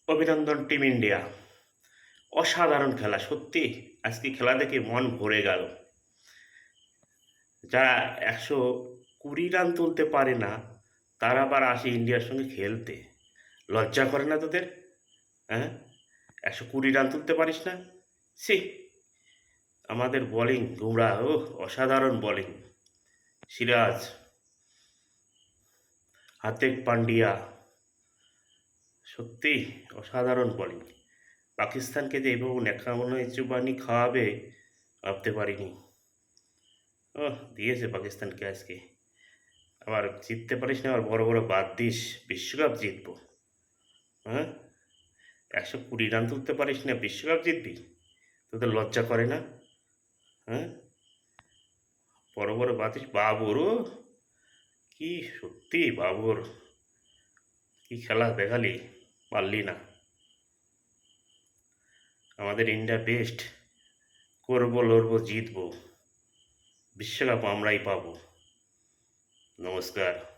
অভিনন্দন team India. অসাধারণ খেলা সত্যি। আজকে খেলা দেখে মন ভরে গেল। যারা ১২০ রান তুলতে পারে না, তারা আবার আসে ইন্ডিয়ার সঙ্গে খেলতে। লজ্জা করে না তোদের? হ্যাঁ? ১২০ রান তুলতে পারিস না? ছিঃ! আমাদের বোলিং বুমরাহ, অসাধারণ বোলিং। সিরাজ, হার্দিক পান্ডিয়া, সত্যিই অসাধারণ বোলিং। পাকিস্তানকে যে এভাবে ন্যাকামো চুবানি খাওয়াবে ভাবতে পারিনি। দিয়েছে পাকিস্তানকে আজকে। আবার জিততে পারিস না, আবার বড় বড় বাদ দিস। বিশ্বকাপ জিতবো। হ্যাঁ? ১২০ রান তুলতে পারিস না, বিশ্বকাপ জিতবি? তোদের লজ্জা করে না? হ্যাঁ? বড় বড় বাতিস বাবর, কি সত্যি বাবর, কি খেলা দেখালি, পারলি না। আমাদের ইন্ডিয়া বেস্ট, করবো লড়বো জিতবো, বিশ্বকাপ আমরাই পাবো। নমস্কার।